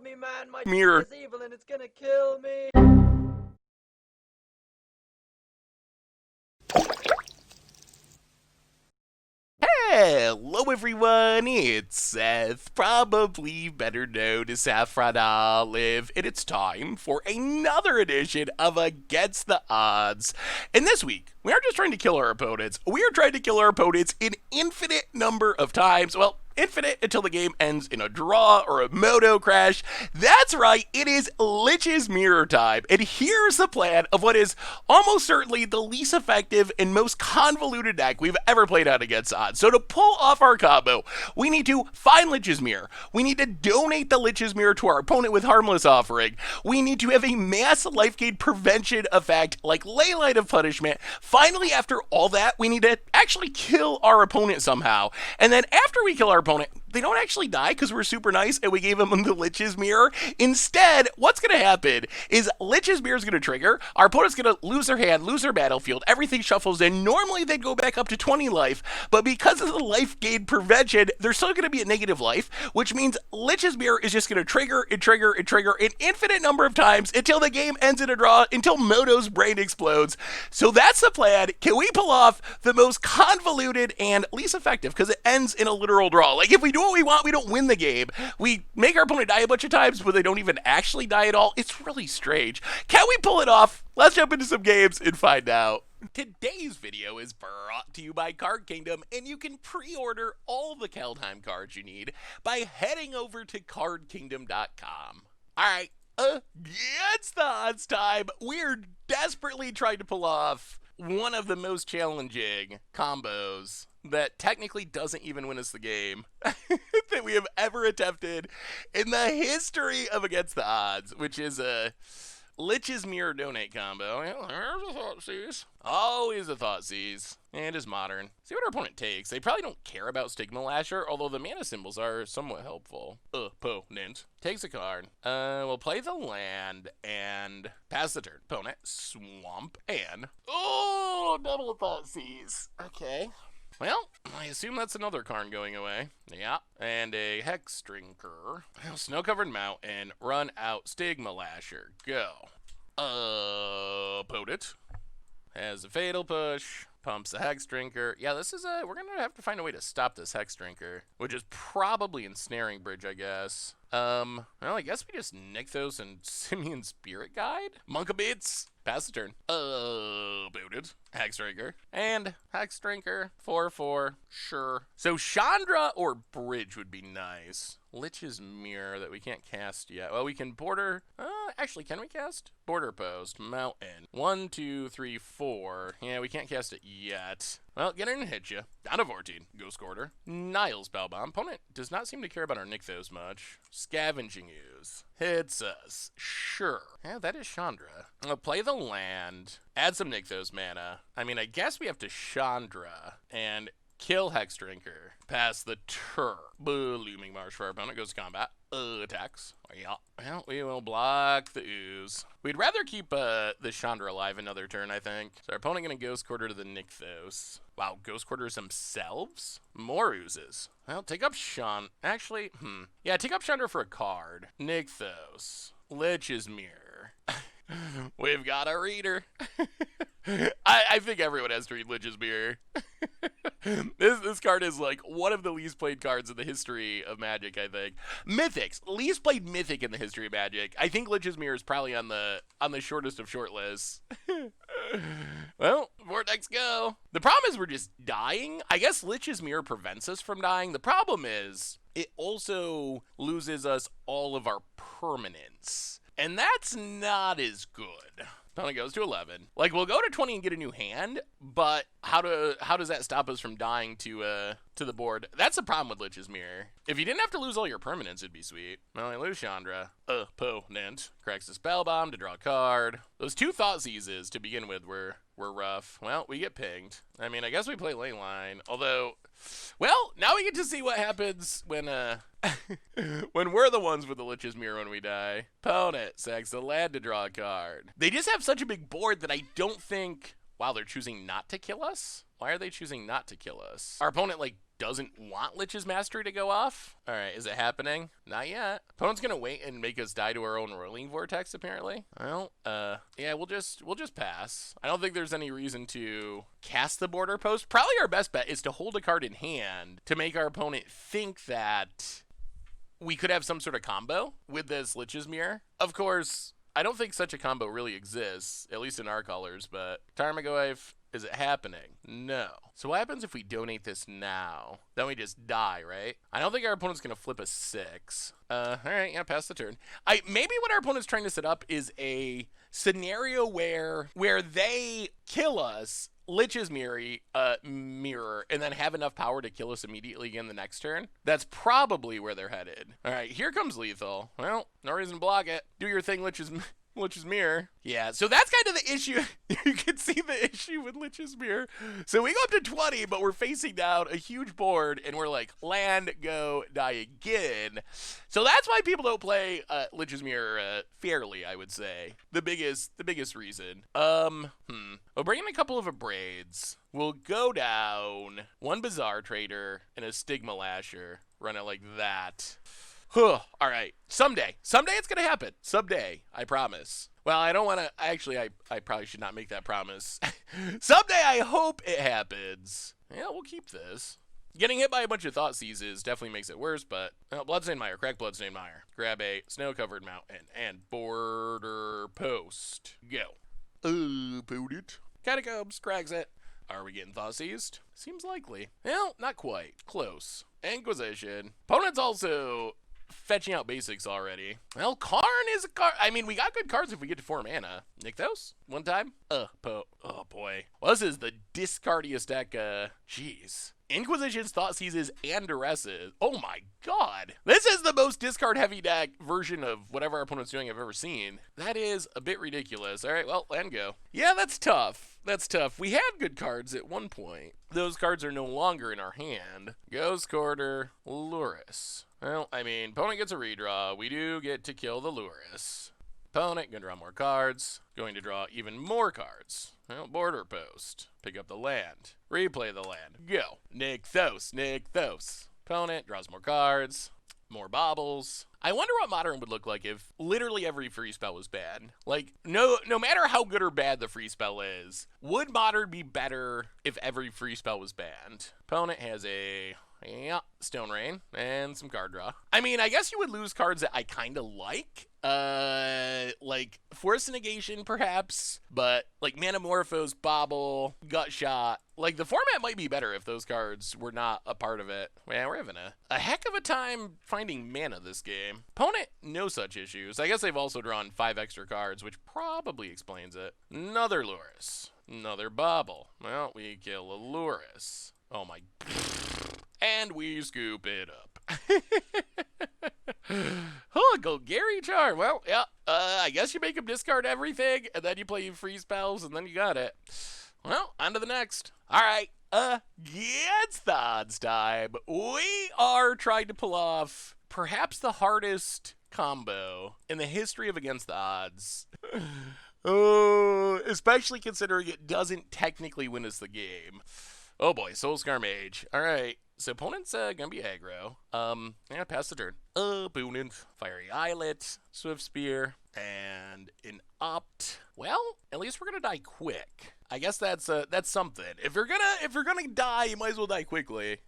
help me, man. My mirror is evil and it's gonna kill me. Hello everyone, it's Seth, probably better known as Saffron Olive, and it's time for another edition of Against the Odds. And this week, we aren't just trying to kill our opponents, we are trying to kill our opponents an infinite number of times. Well, infinite until the game ends in a draw or a moto crash. That's right, it is Lich's Mirror time, and here's the plan of what is almost certainly the least effective and most convoluted deck we've ever played out against odds. So to pull off our combo, we need to find Lich's Mirror, we need to donate the Lich's Mirror to our opponent with Harmless offering, we need to have a mass life gain prevention effect like Leyline of Punishment. Finally, after all that, we need to actually kill our opponent somehow, and then after we kill our opponent, they don't actually die because we're super nice and we gave them the Lich's Mirror. Instead, what's going to happen is Lich's Mirror is going to trigger, our opponent's going to lose their hand, lose their battlefield, everything shuffles in. Normally they'd go back up to 20 life, but because of the life gain prevention, they're still going to be at negative life, which means Lich's Mirror is just going to trigger and trigger and trigger an infinite number of times until the game ends in a draw, until Moto's brain explodes. So that's the plan. Can we pull off the most convoluted and least effective, because it ends in a literal draw? Like, if we do what we want, we don't win the game. We make our opponent die a bunch of times, but they don't even actually die at all. It's really strange. Can we pull it off? Let's jump into some games and find out. Today's video is brought to you by Card Kingdom, and you can pre-order all the Keldheim cards you need by heading over to cardkingdom.com. Alright, against the odds time, we're desperately trying to pull off one of the most challenging combos that technically doesn't even win us the game that we have ever attempted in the history of Against the Odds, which is a Lich's Mirror donate combo. There's a Thoughtseizes. Always a Thoughtseizes. And is modern. See what our opponent takes. They probably don't care about Stigma Lasher, although the mana symbols are somewhat helpful. Opponent takes a card. We'll play the land and pass the turn. Opponent, swamp, and double Thoughtseize. Okay. Well, I assume that's another card going away. Yeah. And a Hex Drinker. Snow-covered mountain. Run out. Stigma Lasher. Go. Opponent has a Fatal Push. Pumps a Hex Drinker. Yeah, this is we're gonna have to find a way to stop this Hex Drinker, which is probably Ensnaring Bridge, I guess. Well, I guess we just Nykthos and Simian Spirit Guide? Monkabeats. Pass the turn. Booted. Hex Drinker. And Hex Drinker. 4/4. Sure. So Chandra or Bridge would be nice. Lich's Mirror that we can't cast yet. Well, we can border. Actually, can we cast? Border Post. Mountain. 1, 2, 3, 4. Yeah, we can't cast it yet. Well, get in and hit you. Down to 14. Ghost Quarter. Niles Spellbomb. Opponent does not seem to care about our Nykthos much. Scavenging Ooze. Hits us. Sure. Yeah, that is Chandra. I'll play the land. Add some Nykthos mana. I mean, I guess we have to Chandra and kill Hex Drinker. Pass the turn. Looming Marsh for our opponent. Goes to combat. Attacks. Yeah. Well, we will block the ooze. We'd rather keep the Chandra alive another turn, I think. So our opponent going to Ghost Quarter to the Nykthos. Wow, Ghost Quarters themselves? More oozes. Well, take up Actually, yeah, take up Chandra for a card. Nykthos. Lich's Mirror. We've got a reader. I think everyone has to read Lich's Mirror. This card is like one of the least played cards in the history of Magic, I think. Mythics, least played Mythic in the history of Magic. I think Lich's Mirror is probably on the shortest of short lists. Well, Vortex go. The problem is we're just dying. I guess Lich's Mirror prevents us from dying. The problem is it also loses us all of our permanents, and that's not as good. Opponent goes to 11. Like, we'll go to 20 and get a new hand, but how does that stop us from dying to the board? That's the problem with Lich's Mirror. If you didn't have to lose all your permanents, it'd be sweet. Well, I lose Chandra. Opponent cracks the Spellbomb to draw a card. Those two Thoughtseizes to begin with were rough. Well, we get pinged. I mean, I guess we play Leyline, although, well, now we get to see what happens when when we're the ones with the Lich's Mirror when we die. Opponent sacks the land to draw a card. They just have such a big board that I don't think... Wow, they're choosing not to kill us? Why are they choosing not to kill us? Our opponent, like, doesn't want Lich's Mastery to go off? Alright, is it happening? Not yet. Opponent's gonna wait and make us die to our own Rolling Vortex, apparently. Well, yeah, we'll just pass. I don't think there's any reason to cast the Border Post. Probably our best bet is to hold a card in hand to make our opponent think that we could have some sort of combo with this Lich's Mirror. Of course, I don't think such a combo really exists, at least in our colors, but Tarmogoyf, is it happening? No. So what happens if we donate this now? Then we just die, right? I don't think our opponent's gonna flip a 6. Alright, yeah, pass the turn. Maybe what our opponent's trying to set up is a scenario where they kill us, Lich's mirror, and then have enough power to kill us immediately again the next turn. That's probably where they're headed. Alright, here comes lethal. Well, no reason to block it. Do your thing, Lich's Mirror. Yeah, so that's kind of the issue. You can see the issue with Lich's Mirror. So we go up to 20, but we're facing down a huge board, and we're like, land, go, die again. So that's why people don't play Lich's Mirror fairly, I would say. The biggest reason. We'll bring in a couple of Abrades. We'll go down 1 Bazaar Trader and a Stigma Lasher. Run it like that. All right. Someday it's going to happen. Someday, I promise. Well, I don't want to, actually, I probably should not make that promise. Someday I hope it happens. Yeah, we'll keep this. Getting hit by a bunch of Thought Seizes definitely makes it worse, but Bloodstained Mire, crack Bloodstained Mire. Grab a snow-covered mountain and Border Post. Go. Put it. Catacombs, cracks it. Are we getting Thought Seized? Seems likely. Well, not quite. Close. Inquisition. Opponent's also fetching out basics already. Well, Karn is a card. I mean, we got good cards if we get to 4 mana. Nykthos? One time? Oh, boy. Well, this is the discardiest deck, jeez. Inquisitions, Thought Seizes, and Duresses. Oh my god. This is the most discard-heavy deck version of whatever our opponent's doing I've ever seen. That is a bit ridiculous. Alright, well, land go. Yeah, that's tough. That's tough. We had good cards at one point. Those cards are no longer in our hand. Ghost Quarter, Lurrus. Well, I mean, opponent gets a redraw. We do get to kill the Lurrus. Opponent, gonna draw more cards. Going to draw even more cards. Well, Border Post. Pick up the land. Replay the land. Go. Nykthos. Opponent draws more cards. More baubles. I wonder what Modern would look like if literally every free spell was banned. Like, no matter how good or bad the free spell is, would Modern be better if every free spell was banned? Opponent has a Stone Rain and some card draw. I mean, I guess you would lose cards that I kind of like. Like Force Negation perhaps, but like Manamorphose, Bobble, Gut Shot. Like the format might be better if those cards were not a part of it. Man, we're having a heck of a time finding mana this game. Opponent, no such issues. I guess they've also drawn 5 extra cards, which probably explains it. Another Lurrus. Another Bobble. Well, we kill a Lurrus. Oh my... And we scoop it up. Oh, Golgari Charm. Well, yeah, I guess you make him discard everything, and then you play free spells, and then you got it. Well, on to the next. All right, against the odds time. We are trying to pull off perhaps the hardest combo in the history of Against the Odds. Oh, especially considering it doesn't technically win us the game. Oh boy, Soulscar Mage. All right. So opponent's gonna be aggro. Yeah, pass the turn. Opponent, Fiery Islet, Swift Spear, and an Opt. Well, at least we're gonna die quick. I guess that's something. If you're gonna die, you might as well die quickly.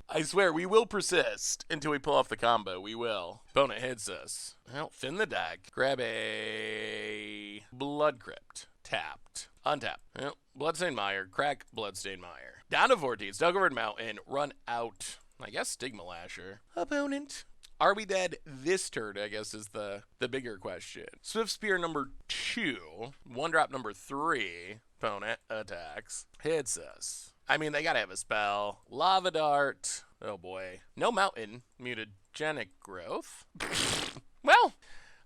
I swear, we will persist until we pull off the combo. We will. Opponent hits us. Well, thin the deck. Grab a Blood Crypt. Tapped. Untap. Well, Bloodstained Mire. Crack Bloodstained Mire. Down to 14. Snow-Covered Mountain. Run out. I guess Stigma Lasher. Opponent. Are we dead this turn, I guess, is the bigger question. Swift Spear number 2. 1-drop number 3. Opponent attacks. Hits us. I mean, they gotta have a spell. Lava Dart. Oh boy. No Mountain. Mutagenic Growth. Well...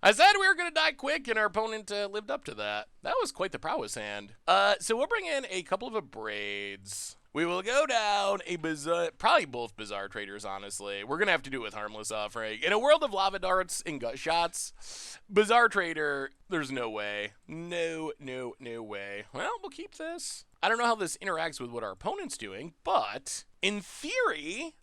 I said we were going to die quick, and our opponent lived up to that. That was quite the prowess hand. So we'll bring in a couple of Abrades. We will go down a Bizarre, probably both Bizarre Traders, honestly. We're going to have to do it with Harmless Offering. In a world of Lava Darts and Gut Shots, Bizarre Trader, there's no way. No way. Well, we'll keep this. I don't know how this interacts with what our opponent's doing, but in theory,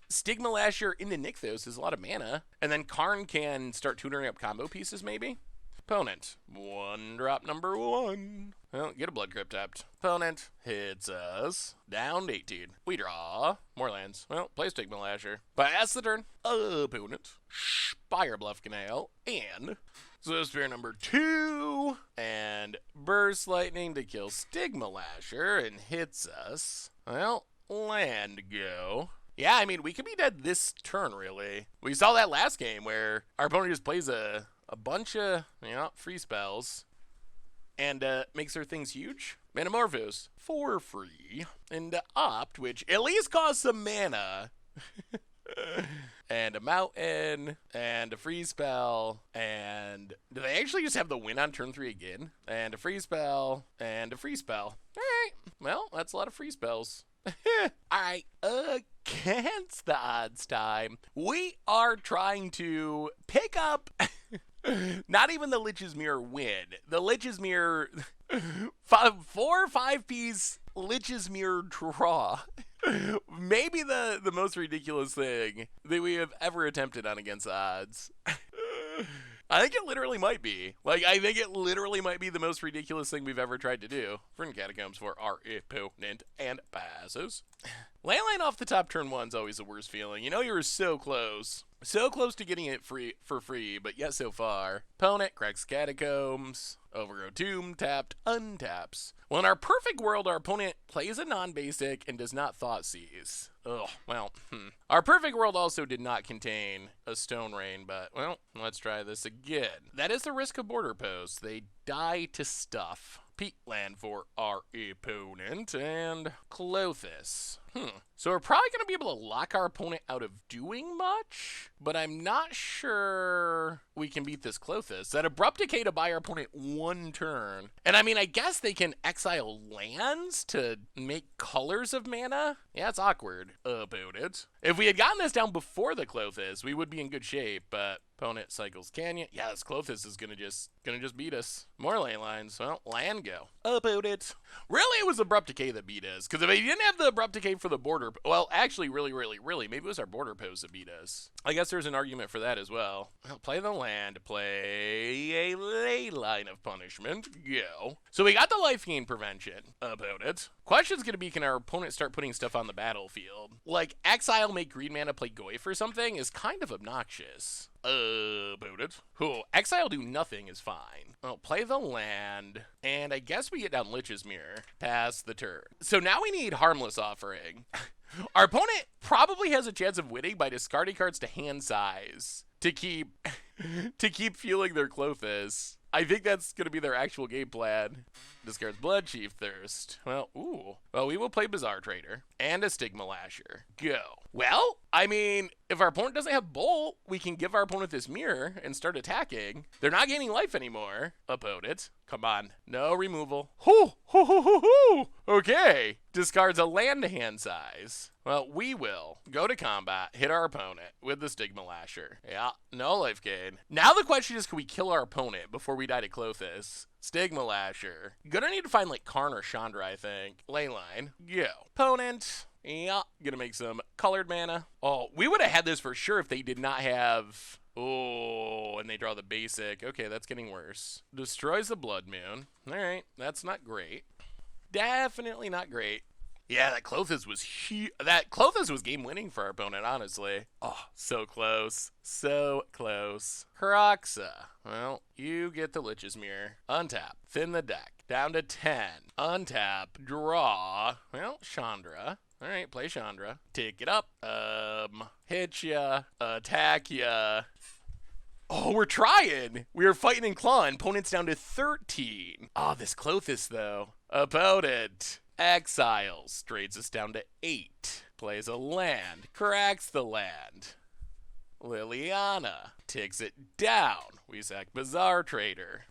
Stigma Lasher into Nykthos is a lot of mana, and then Karn can start tutoring up combo pieces, maybe? Opponent, 1-drop number 1. Well, get a Blood Crypt tapped. Opponent hits us. Down 18. We draw. More lands. Well, play Stigma Lasher. Pass the turn. Opponent. Spire Bluff Canal. And Zoosphere number 2. And Burst Lightning to kill Stigma Lasher and hits us. Well, land go. Yeah, I mean, we could be dead this turn, really. We saw that last game where our opponent just plays a bunch of, free spells and makes their things huge. Manamorphose for free. And Opt, which at least costs some mana. And a Mountain, and a free spell, and do they actually just have the win on turn 3 again? And a free spell, and a free spell. Alright, well, that's a lot of free spells. Alright, against the odds time, we are trying to pick up not even the Lich's Mirror win. The Lich's Mirror 4 or 5 piece Lich's Mirror draw. Maybe the most ridiculous thing that we have ever attempted on Against the Odds. I think it literally might be. I think it literally might be the most ridiculous thing we've ever tried to do. Friend Catacombs for our opponent and passes. Landline off the top turn 1's always the worst feeling. You know you were so close. So close to getting it for free, but yet so far. Opponent cracks Catacombs. Overgrow Tomb, tapped, untaps. Well, in our perfect world, our opponent plays a non-basic and does not Thought Seize. Ugh, well, Our perfect world also did not contain a Stone Rain, but, well, let's try this again. That is the risk of border posts. They die to stuff. Peat land for our opponent, and Clothis. So we're probably going to be able to lock our opponent out of doing much, but I'm not sure we can beat this Clothis. That Abrupt Decay to buy our opponent 1 turn. And I mean, I guess they can exile lands to make colors of mana? Yeah, it's awkward about it. If we had gotten this down before the Clothis, we would be in good shape, but opponent cycles Canyon. Yeah, this Clothis is gonna just beat us. More lane lines. Well, land go. About it. Really, it was Abrupt Decay that beat us. Because if he didn't have the Abrupt Decay for the border, well, actually, really, maybe it was our border pose that beat us. I guess there's an argument for that as well. Well, play the land, play a ley line of punishment. Go. So we got the life gain prevention about it. Question's gonna be, can our opponent start putting stuff on the battlefield? Like, exile, make green mana, play Goyf or something is kind of obnoxious. About it. Cool. Exile do nothing is fine. Well, play the land, and I guess we get down Lich's Mirror. Pass the turn. So now we need Harmless Offering. Our opponent probably has a chance of winning by discarding cards to hand size to keep fueling their Clothis. I think that's going to be their actual game plan. Discards Bloodchief Thirst. Well, we will play Bizarre Trader and a Stigma Lasher. Go. Well, I mean, if our opponent doesn't have Bolt, we can give our opponent this mirror and start attacking. They're not gaining life anymore. Opponent. Come on. No removal. Okay. Discards a land to hand size. Well, we will go to combat, hit our opponent with the Stigma Lasher. Yeah, no life gain. Now the question is, can we kill our opponent before we die to Clothis? Stigma Lasher. Gonna need to find like Karn or Chandra, I think. Ley line. Go. Opponent. Yeah, gonna make some colored mana. Oh, we would have had this for sure if they did not have... Oh, and they draw the basic. Okay, that's getting worse. Destroys the Blood Moon. Alright, that's not great. Definitely not great. Yeah, that Clothis was game winning for our opponent, honestly. Oh, so close. So close. Kroxa. Well, you get the Lich's Mirror. Untap. Thin the deck. Down to 10. Untap. Draw. Well, Chandra. Alright, play Chandra. Take it up. Hit ya. Attack ya. Oh, we're trying. We are fighting and clawing. Opponent's down to 13. Oh, this Clothis, though. Opponent. Exiles. Trades us down to 8. Plays a land. Cracks the land. Liliana. Takes it down. We sack Bizarre Trader.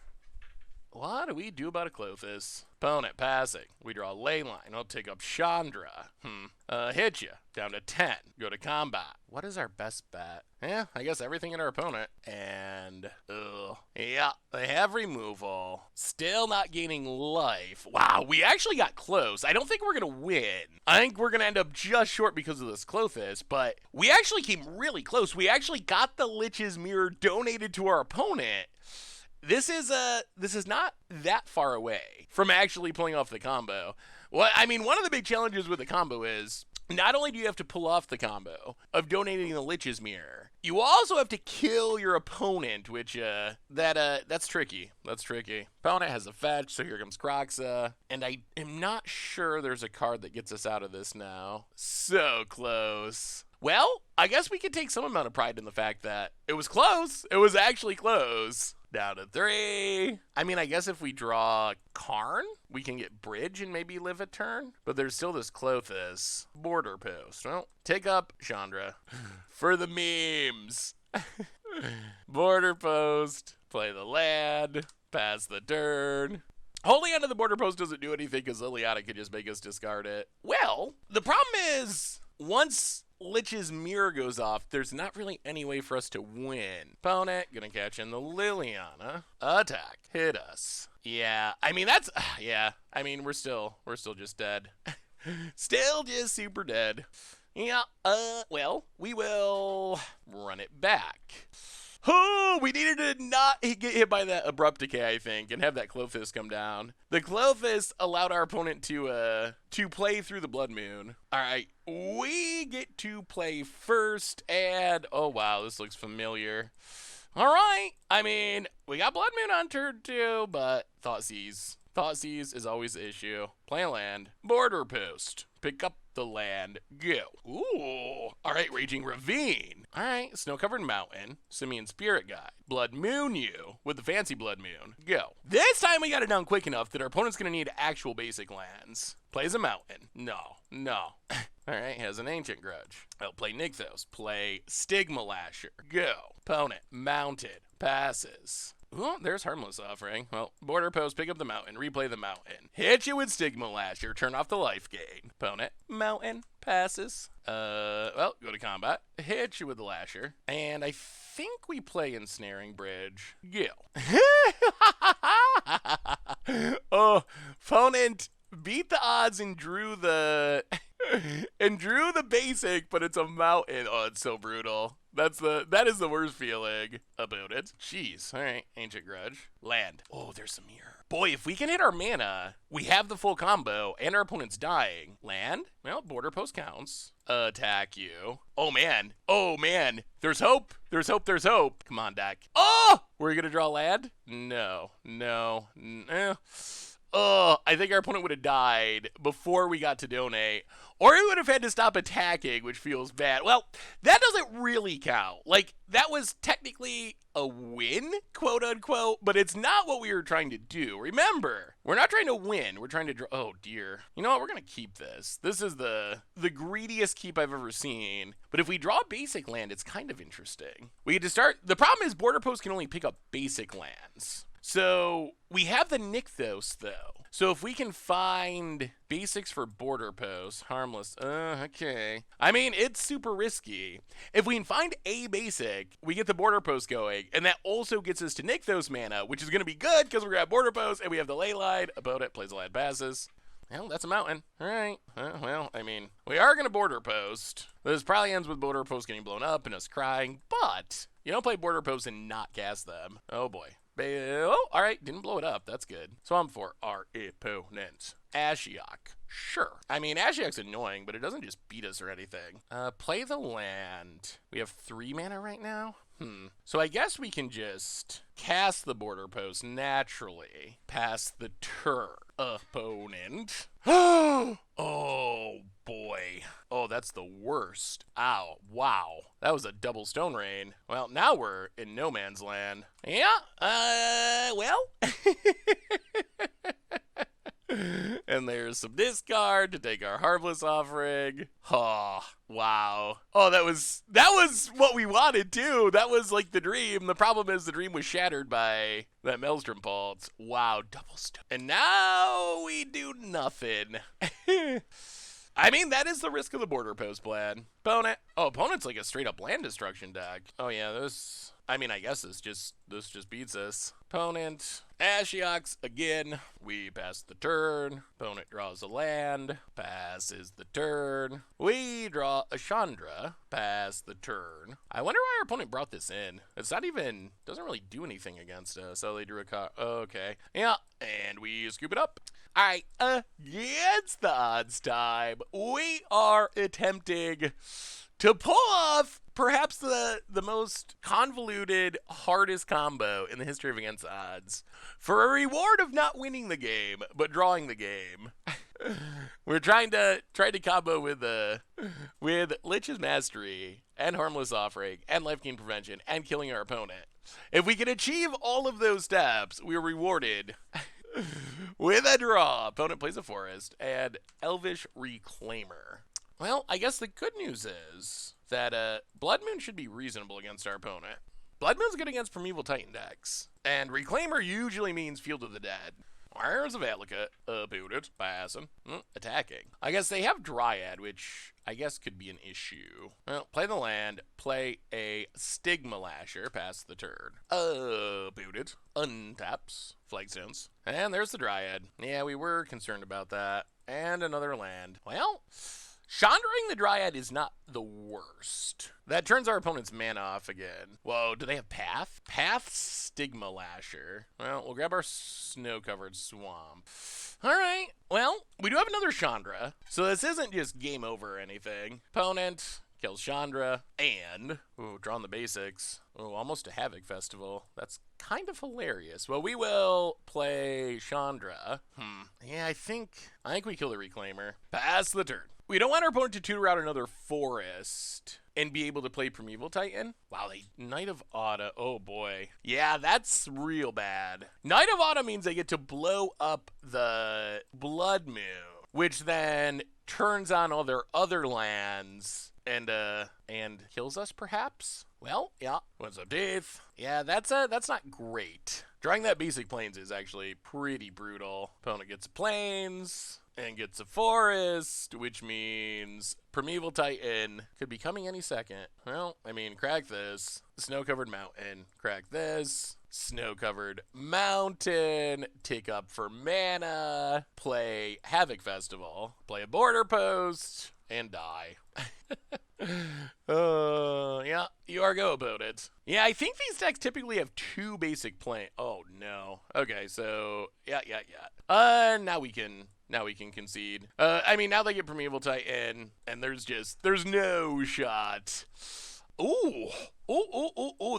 What do we do about a Clothis? Opponent passing. We draw a ley line. I'll take up Chandra. Hit you. Down to 10. Go to combat. What is our best bet? Yeah, I guess everything in our opponent. And, yeah, they have removal. Still not gaining life. Wow, we actually got close. I don't think we're going to win. I think we're going to end up just short because of this Clothis, but we actually came really close. We actually got the Lich's Mirror donated to our opponent. This is not that far away from actually pulling off the combo. Well, I mean, one of the big challenges with the combo is not only do you have to pull off the combo of donating the Lich's Mirror, you also have to kill your opponent, which that's tricky. That's tricky. Opponent has a fetch, so here comes Croxa, and I am not sure there's a card that gets us out of this now. So close. Well, I guess we could take some amount of pride in the fact that it was close. It was actually close. Down to 3. I mean, I guess if we draw Karn, we can get Bridge and maybe live a turn. But there's still this Clothis. Border Post. Well, take up Chandra. For the memes. Border Post. Play the land. Pass the turn. Holding onto the Border Post doesn't do anything because Liliana could just make us discard it. Well, the problem is, once Lich's Mirror goes off, there's not really any way for us to win. Opponent, gonna catch in the Liliana. Attack. Hit us. Yeah, I mean, that's, yeah. I mean, we're still just dead. Still just super dead. Yeah, well, we will run it back. Oh, we needed to not get hit by that Abrupt Decay, I think, and have that Clothis come down. The Clothis allowed our opponent to play through the Blood Moon. All right, we get to play first, and oh wow, this looks familiar. All right, I mean, we got Blood Moon on turn 2, but Thoughtseize. Thoughtseize is always the issue. Play a land. Border Post. Pick up the land. Go. Ooh. All right, Raging Ravine. All right, Snow-Covered Mountain. Simian Spirit Guide. Blood Moon you with the fancy Blood Moon. Go. This time we got it down quick enough that our opponent's going to need actual basic lands. Plays a mountain. No. All right, has an Ancient Grudge. I'll play Nykthos. Play Stigma Lasher. Go. Opponent. Mounted. Passes. Oh, there's Harmless offering. Well, Border Post, pick up the mountain, replay the mountain. Hit you with Stigma Lasher, turn off the life gain. Opponent, mountain, passes. Well, go to combat. Hit you with the Lasher. And I think we play Ensnaring Bridge. Gil. Oh, opponent beat the odds and drew the... and drew the basic, but it's a mountain. Oh, it's so brutal. That is the worst feeling about it. Jeez. All right. Ancient Grudge. Land. Oh, there's some mirror. Boy, if we can hit our mana, we have the full combo, and our opponent's dying. Land? Well, Border Post counts. Attack you. Oh, man. There's hope. There's hope. Come on, deck. Oh! We're going to draw land? No. Oh, I think our opponent would have died before we got to donate. Or he would have had to stop attacking, which feels bad. Well, that doesn't really count. Like, that was technically a win, quote unquote, but it's not what we were trying to do. Remember, we're not trying to win. We're trying to draw. Oh, dear. You know what? We're going to keep this. This is the greediest keep I've ever seen. But if we draw basic land, it's kind of interesting. We get to start. The problem is Border Post can only pick up basic lands. So we have the Nykthos, though. So if we can find basics for Border Post, Harmless, okay. I mean, it's super risky. If we can find a basic, we get the Border Post going, and that also gets us to Nykthos mana, which is going to be good because we're going to have Border Post, and we have the Ley Line. Opponent plays a land, passes. Well, that's a mountain. All right. Well, I mean, we are going to Border Post. This probably ends with Border Post getting blown up and us crying, but you don't play Border Post and not cast them. Oh, boy. Oh, all right, didn't blow it up. That's good. So I'm for our opponent. Ashiok. Sure. I mean, Ashiok's annoying, but it doesn't just beat us or anything. Play the land. We have 3 mana right now? So I guess we can just cast the Border Post naturally. Pass the turn. Opponent. Oh, boy. Oh, that's the worst. Ow. Wow. That was a double Stone Rain. Well, now we're in no man's land. Yeah. Well. And there's some discard to take our Harmless offering. Oh, wow. Oh, that was what we wanted too. That was like the dream. The problem is the dream was shattered by that Maelstrom Pulse. Wow, double stone. And now we do nothing. I mean, that is the risk of the border post plan. Opponent. Oh, opponent's like a straight up land destruction deck. Oh yeah, this. I mean, I guess this just beats us. Opponent. Ashiok again. We pass the turn. Opponent draws a land. Passes the turn. We draw a Chandra. Pass the turn. I wonder why our opponent brought this in. It's not even. Doesn't really do anything against us. Oh, they drew a card. Okay. Yeah. And we scoop it up. Alright, against the odds time, we are attempting to pull off perhaps the most convoluted, hardest combo in the history of Against the Odds for a reward of not winning the game, but drawing the game. We're trying to combo with Lich's Mastery and Harmless Offering and Life Gain Prevention and killing our opponent. If we can achieve all of those steps, we are rewarded with a draw. Opponent plays a forest and Elvish Reclaimer. Well, I guess the good news is that Blood Moon should be reasonable against our opponent. Blood Moon's good against Primeval Titan decks, and Reclaimer usually means Field of the Dead. Arrows of Attica, opponent, passing, attacking. I guess they have Dryad, which I guess could be an issue. Well, play the land, play a Stigma Lasher, pass the turn. Opponent, untaps, Flagstones. And there's the Dryad. Yeah, we were concerned about that. And another land. Well, Chandraing the Dryad is not the worst. That turns our opponent's mana off again. Whoa, do they have Path? Path Stigma Lasher. Well, we'll grab our snow-covered swamp. All right, well, we do have another Chandra, so this isn't just game over or anything. Opponent kills Chandra, and, drawing the basics. Oh, almost a Havoc Festival. That's kind of hilarious. Well, we will play Chandra. Yeah, I think we kill the Reclaimer. Pass the turn. We don't want our opponent to tutor out another forest and be able to play Primeval Titan. Wow, they Knight of Autumn. Oh boy. Yeah, that's real bad. Knight of Autumn means they get to blow up the Blood Moon, which then turns on all their other lands and kills us perhaps. Well, yeah. What's up, Dave? Yeah, that's not great. Drawing that basic plains is actually pretty brutal. Opponent gets plains and gets a forest, which means Primeval Titan could be coming any second. Well, I mean, crack this. Snow-covered mountain. Crack this. Snow-covered mountain. Tick up for mana. Play Havoc Festival. Play a border post. And die. Yeah, you are go about it. Yeah, I think these decks typically have two basic play. Oh no. Okay, so yeah. Now we can concede. I mean, now they get Primeval Titan, and there's no shot. Ooh,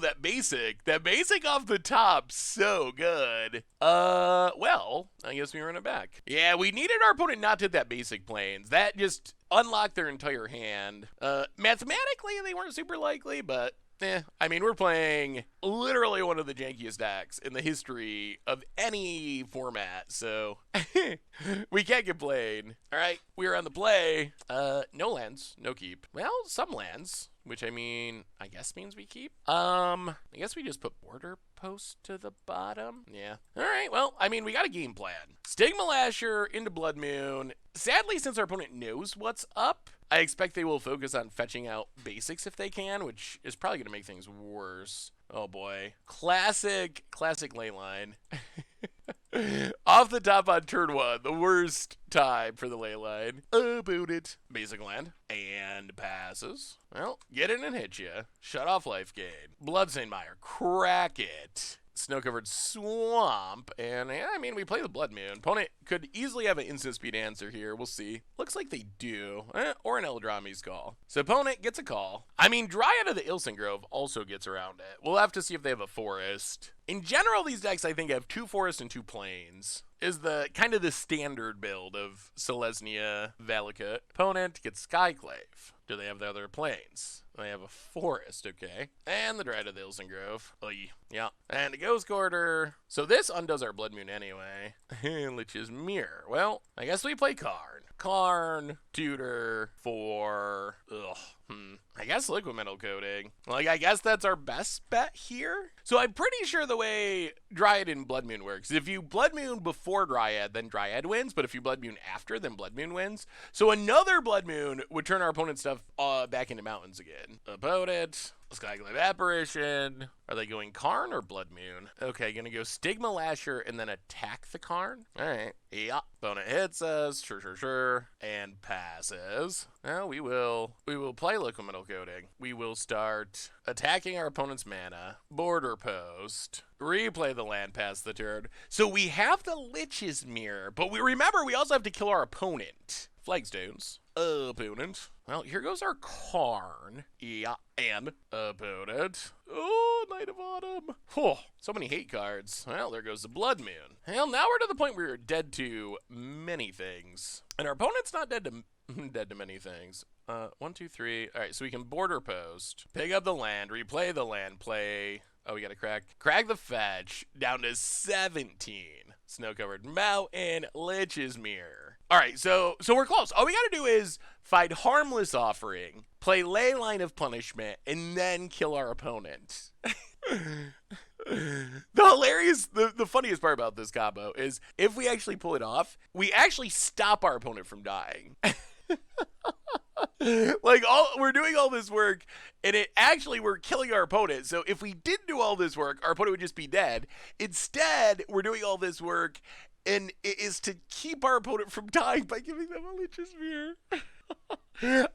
that basic off the top, so good. Well, I guess we run it back. Yeah, we needed our opponent not to hit that basic plains. That just unlocked their entire hand. Mathematically, they weren't super likely, but I mean, we're playing literally one of the jankiest decks in the history of any format, so we can't complain. All right, we're on the play. No lands, no keep. Well, some lands, which I mean, I guess means we keep. I guess we just put border post to the bottom. Yeah. All right, well, I mean, we got a game plan. Stigma Lasher into Blood Moon. Sadly, since our opponent knows what's up, I expect they will focus on fetching out basics if they can, which is probably going to make things worse. Oh boy. Classic ley line. Off the top on turn one, the worst time for the ley line. About it. Basic land. And passes. Well, get in and hit you. Shut off life gain. Bloodstained Mire. Crack it. Snow-covered swamp, and yeah, I mean, we play the Blood Moon. Opponent could easily have an instant speed answer here. We'll see. Looks like they do, or an Eldrami's call. So opponent gets a call. I mean, Dryad of the Ilsen Grove also gets around it. We'll have to see if they have a forest. In general, these decks I think have 2 forests and 2 plains. Is the kind of the standard build of Selesnya Valakut. Opponent gets Skyclave. Do they have the other plains? They have a forest, okay. And the Dread of the Ilsengrove. Oy. Yeah. And a Ghost Quarter. So this undoes our Blood Moon anyway. Lich's Mirror. Well, I guess we play Karn. Karn, Tutor, for... I guess Liquid Metal Coating. Like, I guess that's our best bet here. So I'm pretty sure the way Dryad and Blood Moon works, if you Blood Moon before Dryad, then Dryad wins, but if you Blood Moon after, then Blood Moon wins. So another Blood Moon would turn our opponent's stuff back into mountains again. Opponent, Skyclave Apparition. Are they going Karn or Blood Moon? Okay, gonna go Stigma Lasher and then attack the Karn. Alright. Yeah. Opponent hits us. Sure. And passes. Now we will play Liquid Metal Coating. We will start attacking our opponent's mana. Border Post. Replay the land past the turn. So we have the Lich's Mirror, but we also have to kill our opponent. Flagstones. Opponent. Well, here goes our Karn. Yeah. And opponent. Oh, Knight of Autumn. Oh, so many hate cards. Well, there goes the Blood Moon. Well, now we're to the point where we're dead to many things. And our opponent's not dead to many things. 1, 2, 3. All right, so we can Border Post. Pick up the land. Replay the land. Play... Oh, we gotta crack the fetch down to 17. Snow-covered mountain, Lich's Mirror. All right, so we're close. All we gotta do is find Harmless Offering, play Leyline of Punishment, and then kill our opponent. The funniest part about this combo is if we actually pull it off, we actually stop our opponent from dying. Like, we're doing all this work, and we're killing our opponent. So if we didn't do all this work, our opponent would just be dead. Instead, we're doing all this work, and it is to keep our opponent from dying by giving them a Lich's Mirror.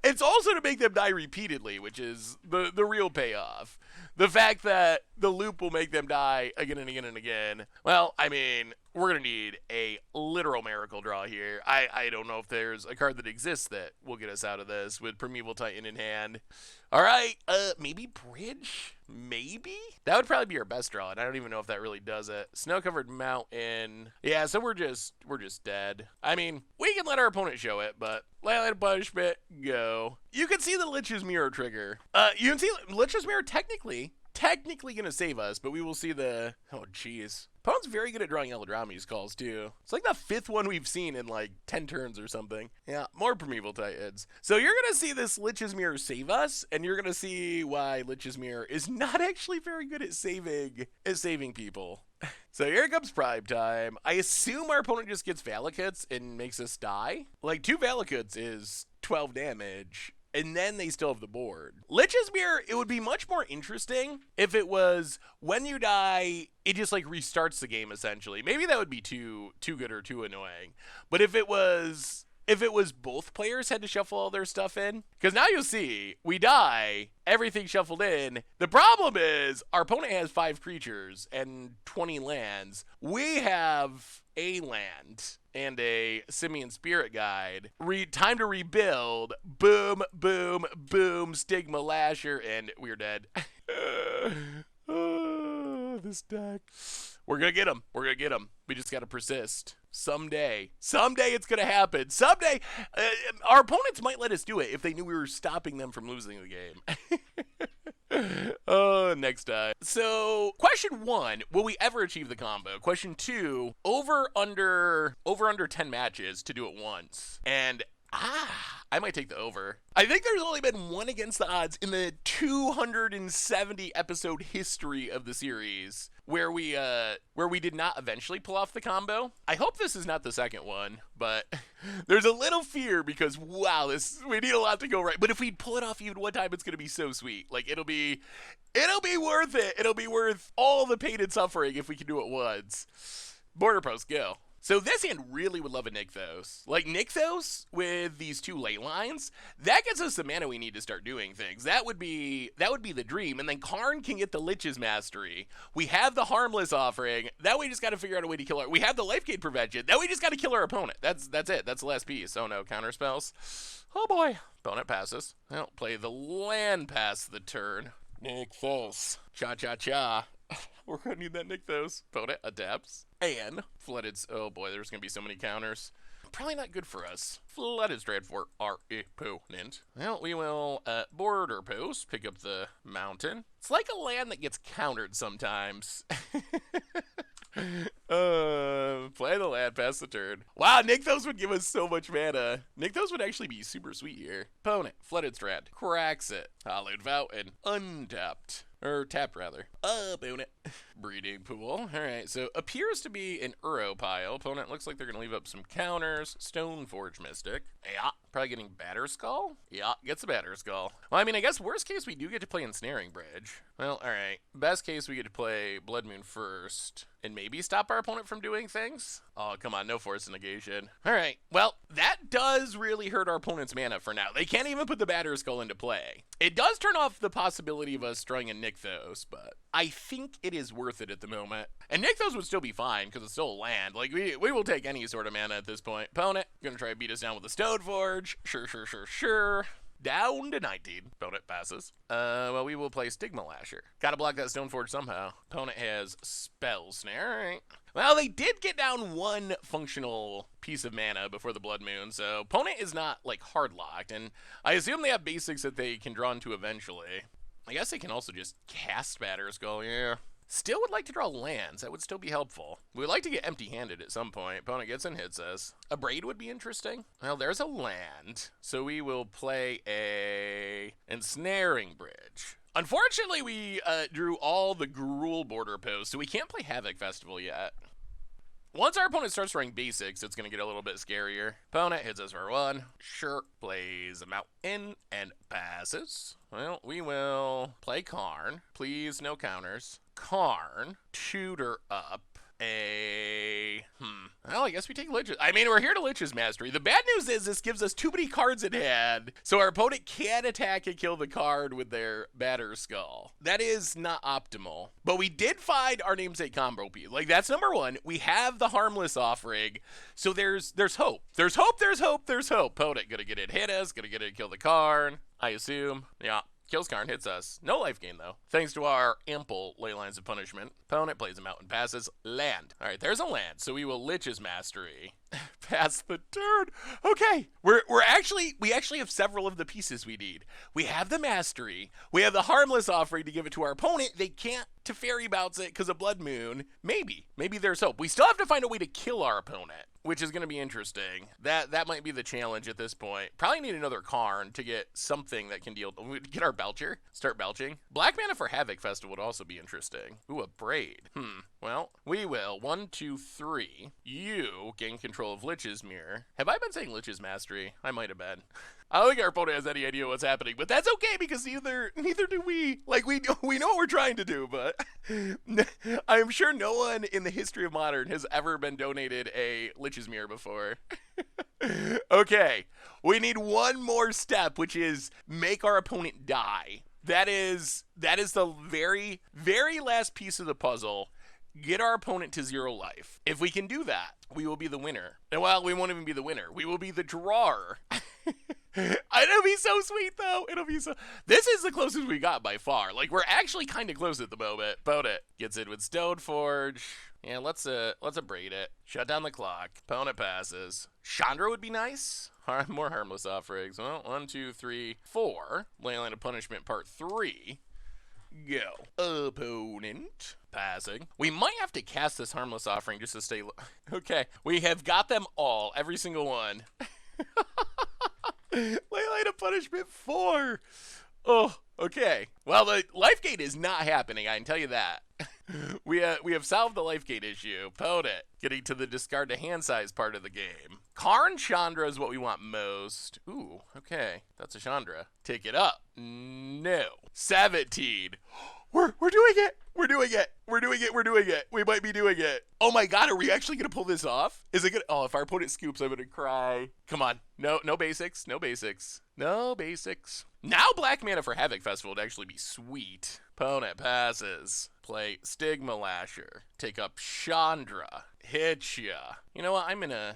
It's also to make them die repeatedly, which is the real payoff. The fact that the loop will make them die again and again and again. Well, I mean, we're going to need a literal miracle draw here. I don't know if there's a card that exists that will get us out of this with Primeval Titan in hand. All right, maybe Bridge? Maybe? That would probably be our best draw, and I don't even know if that really does it. Snow-covered mountain. Yeah, so we're just dead. I mean, we can let our opponent show it, but Leyline of Punishment, go. You can see the Lich's Mirror trigger. You can see Lich's Mirror technically gonna save us, but we will see the... Oh, jeez. Opponent's very good at drawing Eldrami's calls, too. It's like the 5th one we've seen in, like, 10 turns or something. Yeah, more Primeval Titans. So you're gonna see this Lich's Mirror save us, and you're gonna see why Lich's Mirror is not actually very good at saving people. So here comes Prime Time. I assume our opponent just gets Valakuts and makes us die. Like, 2 Valakuts is 12 damage. And then they still have the board. Lich's Mirror, it would be much more interesting if it was when you die, it just like restarts the game essentially. Maybe that would be too good or too annoying. But if it was both players had to shuffle all their stuff in, because now you'll see, we die, everything shuffled in. The problem is our opponent has 5 creatures and 20 lands. We have a land and a Simian Spirit Guide. Time to rebuild. Boom, boom, boom. Stigma Lasher, and we're dead. This deck. We're gonna get him. We just gotta persist. Someday it's gonna happen. Someday, our opponents might let us do it if they knew we were stopping them from losing the game. Next time. So, question 1, will we ever achieve the combo? Question 2, over under 10 matches to do it once. And I might take the over. I think there's only been one against the odds in the 270 episode history of the series where we did not eventually pull off the combo. I hope this is not the second one, but there's a little fear because wow, we need a lot to go right. But if we pull it off even one time, it's gonna be so sweet. Like it'll be worth it. It'll be worth all the pain and suffering if we can do it once. Border Post, go. So this hand really would love a Nykthos. Like Nykthos with these 2 ley lines, that gets us the mana we need to start doing things. That would be the dream. And then Karn can get the Lich's Mastery. We have the Harmless Offering. That way we just got to figure out a way to kill our... We have the Life Gain Prevention. That way we just got to kill our opponent. That's it. That's the last piece. Oh no, counter spells. Oh boy. Opponent passes. Well, play the land past the turn. Nykthos. Cha-cha-cha. We're gonna need that Nykthos. Opponent adapts. And flooded. Oh boy, there's gonna be so many counters. Probably not good for us. Flooded Strand for our opponent. Well, we will border post, pick up the mountain. It's like a land that gets countered sometimes. Play the land, pass the turn. Wow, Nykthos would give us so much mana. Nykthos would actually be super sweet here. Opponent, Flooded Strand, cracks it. Hallowed Fountain, untapped. Or tapped, rather. Opponent. Breeding Pool. Alright, so appears to be an Uro pile. Opponent looks like they're going to leave up some counters. Stoneforge Mystic. Yeah. Probably getting Batterskull? Yeah, gets a Batterskull. Well, I mean, I guess worst case we do get to play Ensnaring Bridge. Well, alright. Best case we get to play Blood Moon first. And maybe stop our opponent from doing things? Oh, come on, no Force Negation. Alright, well, that does really hurt our opponent's mana for now. They can't even put the Batterskull into play. It does turn off the possibility of us drawing a Nykthos, but I think it is worth it at the moment. And Nykthos would still be fine, because it's still a land. Like, we will take any sort of mana at this point. Opponent, gonna try to beat us down with a Stoneforge. Sure. Down to 19. Opponent passes. Well, we will play Stigma Lasher. Gotta block that Stoneforge somehow. Opponent has Spell Snare. Alright. Well, they did get down one functional piece of mana before the Blood Moon, so opponent is not, like, hard locked, and I assume they have basics that they can draw into eventually. I guess they can also just cast Batterskull, yeah. Still would like to draw lands. That would still be helpful. We would like to get empty-handed at some point. Opponent gets and hits us. A Braid would be interesting. Well, there's a land. So we will play a Ensnaring Bridge. Unfortunately, we drew all the Gruul border posts, so we can't play Havoc Festival yet. Once our opponent starts throwing basics, it's going to get a little bit scarier. Opponent hits us for 1. Sure. Plays a mountain and passes. Well, we will play Karn. Please, no counters. Karn. Tutor up. Well, I guess we take Lich's. I mean, we're here to Lich's Mastery. The bad news is this gives us too many cards in hand, so our opponent can't attack and kill the card with their Batterskull. That is not optimal. But we did find our namesake combo piece. Like, that's number one. We have the Harmless offering, so there's hope. There's hope. Opponent gonna get it hit us, gonna get it kill the card, I assume. Yeah. Kills Karn, hits us. No life gain, though. Thanks to our ample Ley Lines of Punishment. Opponent plays a mountain, passes, land. All right, there's a land, so we will Lich's Mastery. Pass the turn. Okay, we actually have several of the pieces we need. We have the Mastery. We have the Harmless offering to give it to our opponent. They can't Teferi bounce it because of Blood Moon. Maybe there's hope. We still have to find a way to kill our opponent, which is going to be interesting. That might be the challenge at this point. Probably need another Karn to get something that can deal. Get our Belcher. Start belching. Black mana for Havoc Festival would also be interesting. Ooh, a Braid. Well, we will. 1, 2, 3. You gain control of Lich's Mirror. Have I been saying Lich's Mastery? I might have been. I don't think our opponent has any idea what's happening, but that's okay because neither do we. Like, we know what we're trying to do, but I'm sure no one in the history of Modern has ever been donated a Lich's Mirror before. Okay, we need one more step, which is make our opponent die. That is the very, very last piece of the puzzle. Get our opponent to 0 life. If we can do that, we will be the winner. And well, we won't even be the winner. We will be the drawer. It'll be so sweet, though. This is the closest we got by far. Like, we're actually kind of close at the moment. Opponent gets in with Stoneforge. Yeah, let's Braid it. Shut down the clock. Opponent passes. Chandra would be nice. More Harmless offerings. Well, 1, 2, 3, 4. Ley Line of Punishment Part 3. Go. Opponent. Passing. We might have to cast this Harmless offering just to stay... Okay. We have got them all. Every single one. Ley Line of Punishment 4. Oh, okay. Well, the life gate is not happening, I can tell you that. We have solved the life gate issue. Opponent getting to the discard to hand size part of the game. Karn Chandra is what we want most. Ooh, okay. That's a Chandra. Take it up. No. 17. We're doing it. We're doing it. We might be doing it. Oh my god, are we actually going to pull this off? Is it going to... Oh, if our opponent scoops, I'm going to cry. Come on. No basics. Now black mana for Havoc Festival would actually be sweet. Opponent passes. play Stigma Lasher, take up Chandra, hit ya. You know what? I'm in a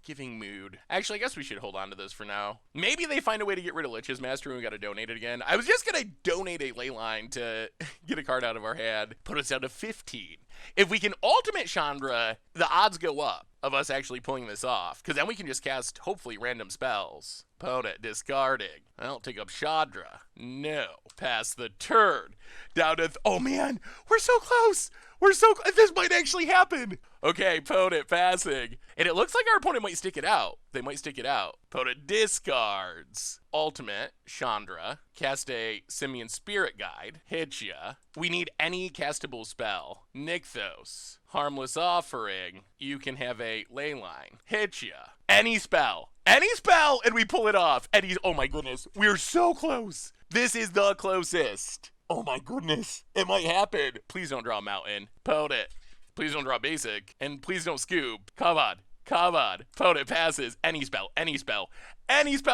giving mood. Actually, I guess we should hold on to this for now. Maybe they find a way to get rid of Lich's Master and we gotta donate it again. I was just gonna donate a Leyline to get a card out of our hand, put us down to 15. If we can ultimate Chandra, the odds go up of us actually pulling this off, because then we can just cast, hopefully, random spells. Opponent discarding. I'll take up Chandra. No. Pass the turn. Down to, oh man, we're so close. This might actually happen. Okay, opponent passing. And it looks like our opponent might stick it out. They might stick it out. Opponent discards. Ultimate, Chandra. Cast a Simian Spirit Guide. Hit ya. We need any castable spell. Nykthos. Harmless Offering. You can have a Leyline. Hit ya. Any spell, and we pull it off. Oh my goodness, we're so close. This is the closest. Oh my goodness, it might happen. Please don't draw Mountain. Opponent. Please don't draw Basic, and please don't Scoop. Come on. Opponent passes. Any spell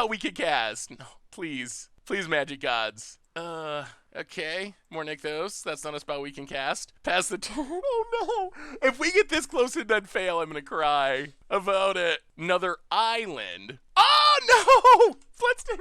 we can cast. No, please, Magic Gods. Okay. More Nykthos. That's not a spell we can cast. Pass the turn. Oh no. If we get this close and then fail, I'm gonna cry about it. Another island. Oh no! Flintstone,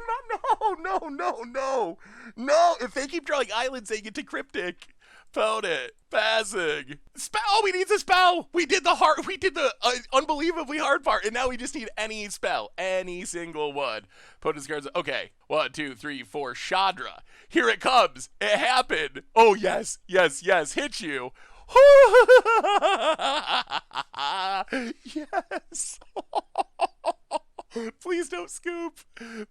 no. If they keep drawing islands, they get to Cryptic. Opponent. Passing. Spell. Oh, we need the spell. We did the unbelievably hard part, and now we just need any spell. Any single one. Opponent's cards. Okay. 1, 2, 3, 4. Chandra. Here it comes. It happened. Oh, yes. Hit you. Yes. Please don't Scoop.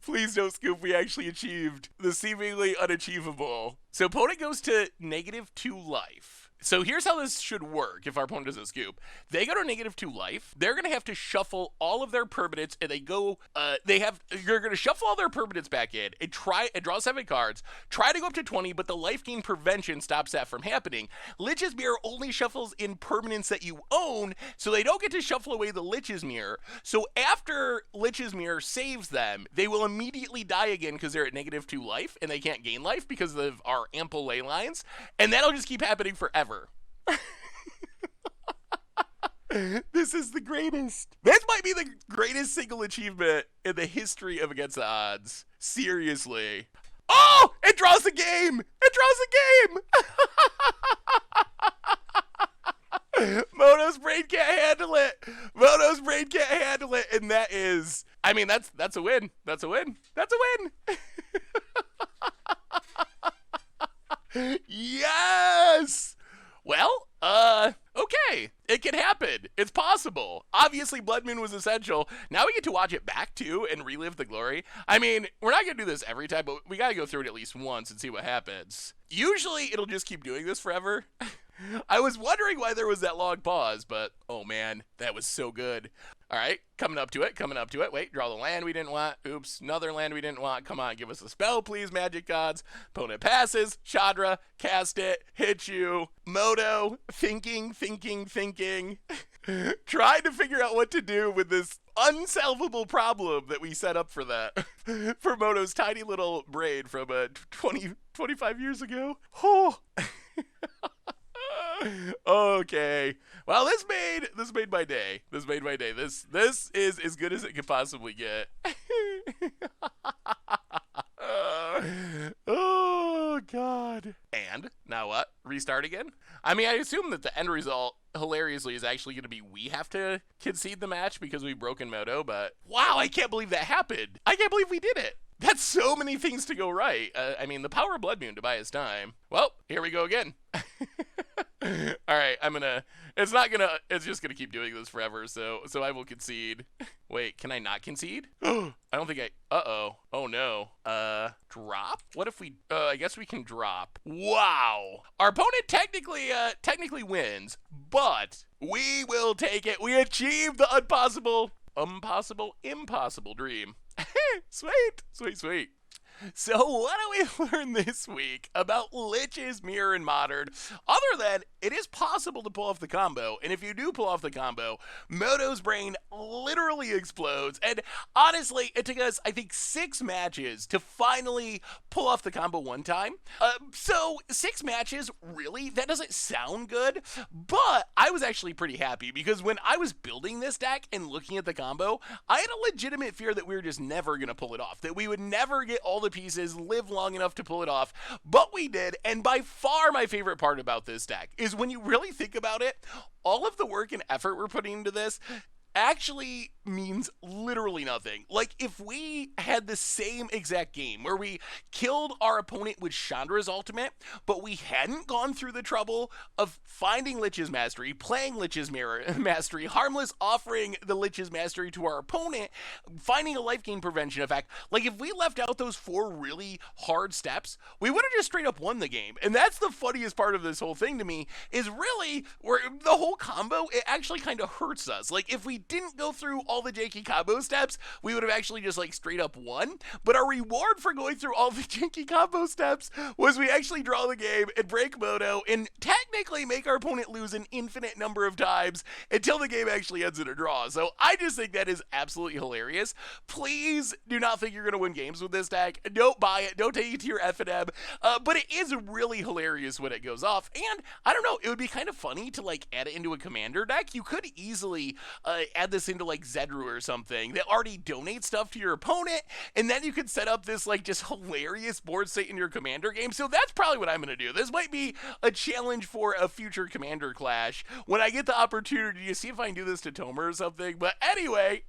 We actually achieved the seemingly unachievable. So opponent goes to -2 life. So here's how this should work if our opponent doesn't Scoop. They go to -2 life. They're going to have to shuffle all of their permanents, and you're going to shuffle all their permanents back in and draw 7 cards, try to go up to 20, but the life gain prevention stops that from happening. Lich's Mirror only shuffles in permanents that you own, so they don't get to shuffle away the Lich's Mirror. So after Lich's Mirror saves them, they will immediately die again because they're at -2 life, and they can't gain life because of our ample ley lines, and that'll just keep happening forever. This is the greatest. This might be the greatest single achievement in the history of Against the Odds. Seriously. Oh! It draws the game! Moto's brain can't handle it. And that is, I mean, that's a win. Yes! Well, okay. It can happen. It's possible. Obviously, Blood Moon was essential. Now we get to watch it back, too, and relive the glory. I mean, we're not going to do this every time, but we got to go through it at least once and see what happens. Usually, it'll just keep doing this forever. I was wondering why there was that long pause, but, oh man, that was so good. All right, coming up to it. Wait, draw the land we didn't want. Oops, another land we didn't want. Come on, give us a spell, please, Magic Gods. Opponent passes. Chandra, cast it, hit you. Moto, thinking. Trying to figure out what to do with this unsolvable problem that we set up for that. For Moto's tiny little brain from 25 years ago. Oh. Okay. Well, this made my day. This is as good as it could possibly get. Oh God. And now what? Restart again? I mean, I assume that the end result, hilariously, is actually going to be we have to concede the match because we've broken Moto, but wow, I can't believe that happened. I can't believe we did it. That's so many things to go right. I mean, the power of Blood Moon to buy us time. Well, here we go again. All right, it's just gonna keep doing this forever, so I will concede. Wait, can I not concede? I don't think oh no. Drop? What if we, I guess we can drop. Wow. Our opponent technically wins, but we will take it. We achieved the impossible dream. Sweet. So what do we learn this week about Lich's Mirror in Modern, other than it is possible to pull off the combo, and if you do pull off the combo, Moto's brain literally explodes, and honestly, it took us, I think, 6 matches to finally pull off the combo one time. So 6 matches, really? That doesn't sound good, but I was actually pretty happy, because when I was building this deck and looking at the combo, I had a legitimate fear that we were just never going to pull it off, that we would never get all the pieces, live long enough to pull it off, but we did. And by far my favorite part about this deck is when you really think about it, all of the work and effort we're putting into this actually means literally nothing. Like, if we had the same exact game where we killed our opponent with Chandra's ultimate, but we hadn't gone through the trouble of finding Lich's Mastery, playing Lich's Mastery, Harmless offering the Lich's Mastery to our opponent, finding a life gain prevention effect, like, if we left out those 4 really hard steps, we would have just straight up won the game. And that's the funniest part of this whole thing to me, is really where the whole combo, it actually kind of hurts us. Like, if we didn't go through all the janky combo steps, we would have actually just like straight up won. But our reward for going through all the janky combo steps was we actually draw the game and break Moto and technically make our opponent lose an infinite number of times until the game actually ends in a draw. So I just think that is absolutely hilarious. Please do not think you're going to win games with this deck. Don't buy it. Don't take it to your F&M. But it is really hilarious when it goes off. And I don't know, it would be kind of funny to like add it into a commander deck. You could easily add this into like Zedru or something that already donates stuff to your opponent, and then you could set up this like just hilarious board state in your commander game. So that's probably what I'm going to do. This might be a challenge for a future commander clash when I get the opportunity to see if I can do this to Tomer or something. But anyway,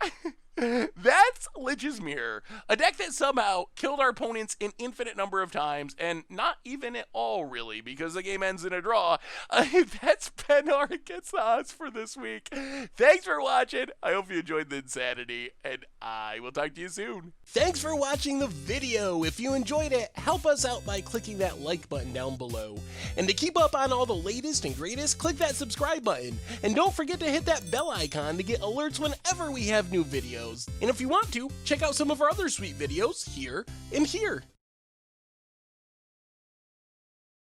that's Lich's Mirror, a deck that somehow killed our opponents an infinite number of times, and not even at all really, because the game ends in a draw. That's been our Against the Odds for this week. Thanks for watching. I hope you enjoyed the insanity, and I will talk to you soon. Thanks for watching the video. If you enjoyed it, help us out by clicking that like button down below. And to keep up on all the latest and greatest, click that subscribe button. And don't forget to hit that bell icon to get alerts whenever we have new videos. And if you want to, check out some of our other sweet videos here and here.